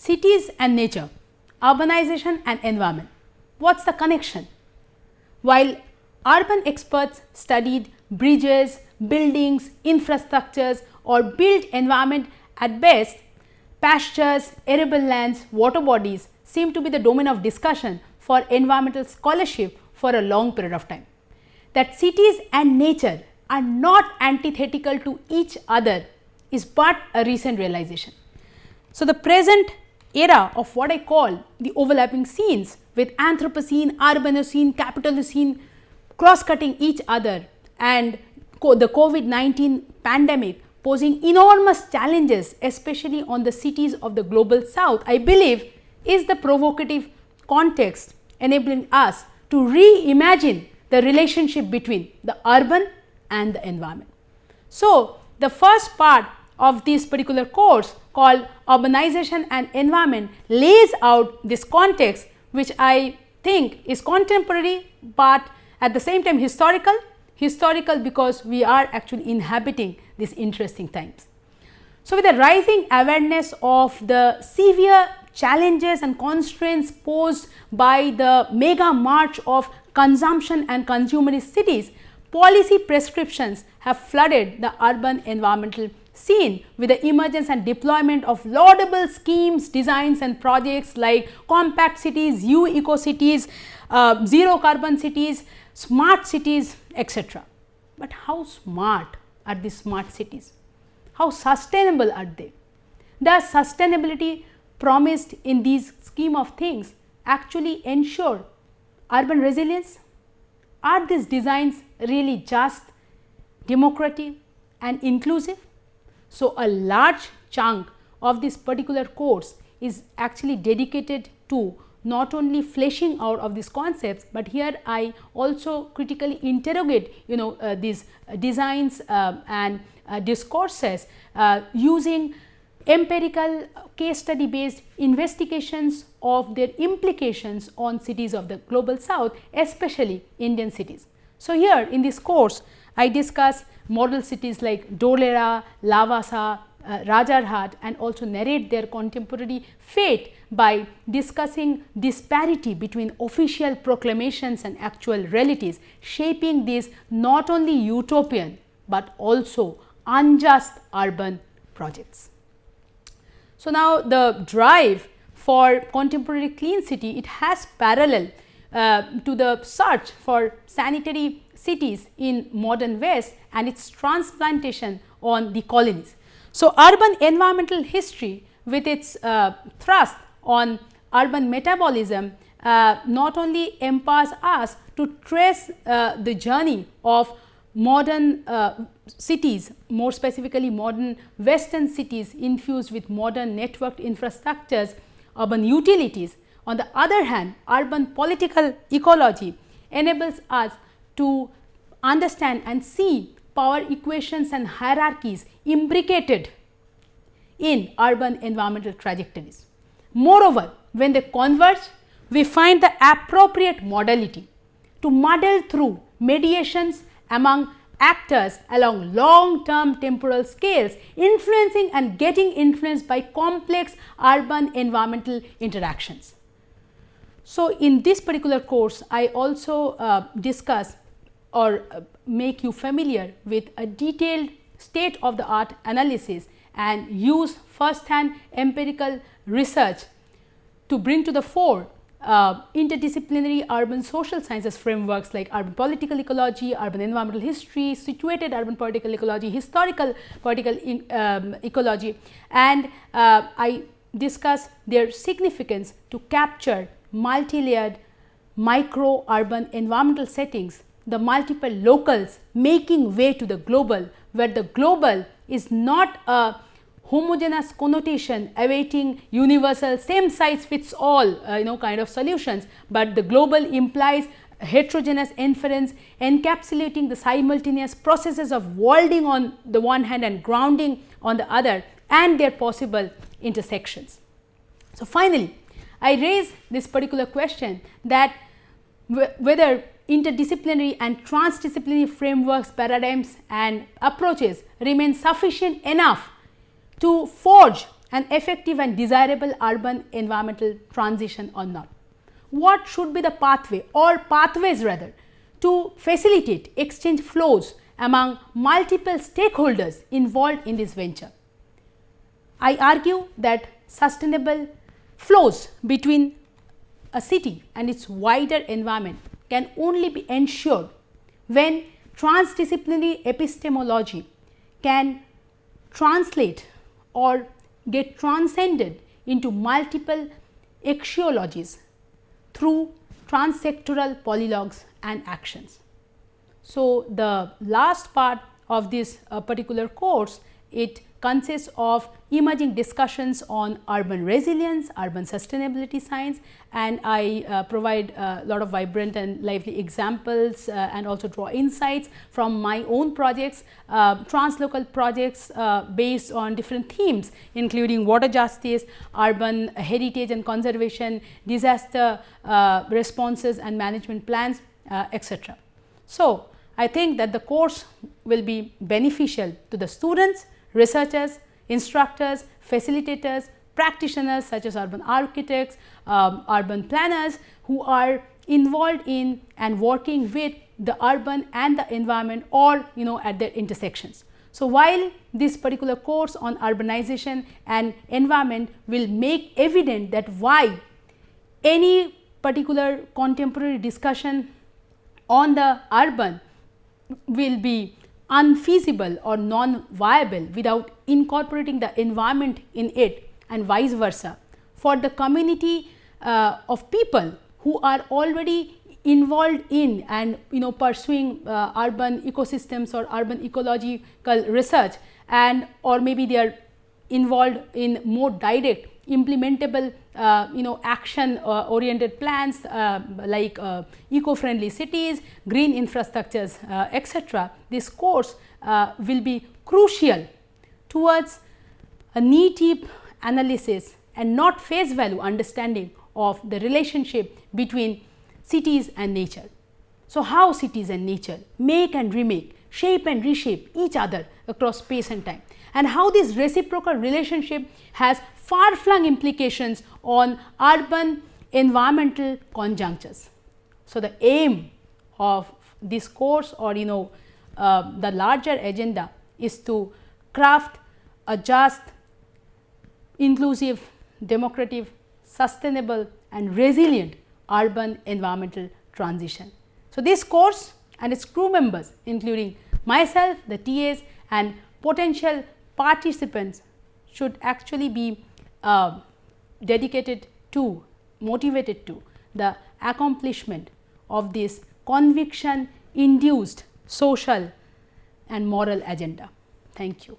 cities and nature, urbanization and environment. What's the connection? While urban experts studied bridges, buildings, infrastructures or built environment at best, pastures, arable lands, water bodies seem to be the domain of discussion for environmental scholarship for a long period of time. That cities and nature are not antithetical to each other is but a recent realization. So, the present era of what I call the overlapping scenes with Anthropocene, Urbanocene, Capitalocene cross-cutting each other and the COVID-19 pandemic posing enormous challenges, especially on the cities of the global south, I believe is the provocative context enabling us to reimagine the relationship between the urban and the environment. So, the first part of this particular course called Urbanization and Environment lays out this context, which I think is contemporary, but at the same time historical because we are actually inhabiting these interesting times. So, with the rising awareness of the severe challenges and constraints posed by the mega march of consumption and consumerist cities, policy prescriptions have flooded the urban environmental scene with the emergence and deployment of laudable schemes, designs and projects like compact cities, eco cities, zero carbon cities, smart cities, etc. But how smart are these smart cities? How sustainable are they? Does sustainability promised in these scheme of things actually ensure urban resilience? Are these designs really just, democratic and inclusive? So, a large chunk of this particular course is actually dedicated to not only fleshing out of these concepts, but here I also critically interrogate these designs and discourses using empirical case study based investigations of their implications on cities of the global south, especially Indian cities. So, here in this course I discuss model cities like Dholera, Lavasa, Rajarhat and also narrate their contemporary fate by discussing disparity between official proclamations and actual realities, shaping these not only utopian, but also unjust urban projects. So, now the drive for contemporary clean city, it has parallel to the search for sanitary cities in modern West and its transplantation on the colonies. So, urban environmental history with its thrust on urban metabolism not only empowers us to trace the journey of modern cities, more specifically modern western cities infused with modern networked infrastructures, urban utilities. On the other hand, urban political ecology enables us to understand and see power equations and hierarchies imbricated in urban environmental trajectories. Moreover, when they converge, we find the appropriate modality to muddle through mediations among actors along long term temporal scales, influencing and getting influenced by complex urban environmental interactions. So, in this particular course, I also discuss or make you familiar with a detailed state of the art analysis and use first hand empirical research to bring to the fore interdisciplinary urban social sciences frameworks like urban political ecology, urban environmental history, situated urban political ecology, historical political ecology, and I discuss their significance to capture multi-layered micro urban environmental settings, the multiple locals making way to the global, where the global is not a homogeneous connotation awaiting universal same size fits all kind of solutions, but the global implies heterogeneous inference encapsulating the simultaneous processes of worlding on the one hand and grounding on the other and their possible intersections. So, finally, I raise this particular question that whether interdisciplinary and transdisciplinary frameworks, paradigms and approaches remain sufficient enough to forge an effective and desirable urban environmental transition or not? What should be the pathway or pathways rather to facilitate exchange flows among multiple stakeholders involved in this venture? I argue that sustainable flows between a city and its wider environment can only be ensured when transdisciplinary epistemology can translate or get transcended into multiple axiologies through transsectoral polylogs and actions. So, the last part of this particular course, it consists of emerging discussions on urban resilience, urban sustainability science, and I provide a lot of vibrant and lively examples and also draw insights from my own projects, translocal projects based on different themes including water justice, urban heritage and conservation, disaster responses and management plans, etc. So, I think that the course will be beneficial to the students, researchers, instructors, facilitators, practitioners such as urban architects, urban planners who are involved in and working with the urban and the environment, or at their intersections. So, while this particular course on urbanization and environment will make evident that why any particular contemporary discussion on the urban will be unfeasible or non-viable without incorporating the environment in it, and vice versa. For the community of people who are already involved in and pursuing urban ecosystems or urban ecological research, and or maybe they are involved in more direct implementable action oriented plans like eco-friendly cities, green infrastructures, etc. This course will be crucial towards a knee-deep analysis and not face value understanding of the relationship between cities and nature. So, how cities and nature make and remake, shape and reshape each other across space and time, and how this reciprocal relationship has far-flung implications on urban environmental conjunctures. So, the aim of this course, or the larger agenda, is to craft a just, inclusive, democratic, sustainable and resilient urban environmental transition. So, this course and its crew members including myself, the TAs and potential participants should actually be dedicated to, motivated to the accomplishment of this conviction induced social and moral agenda. Thank you.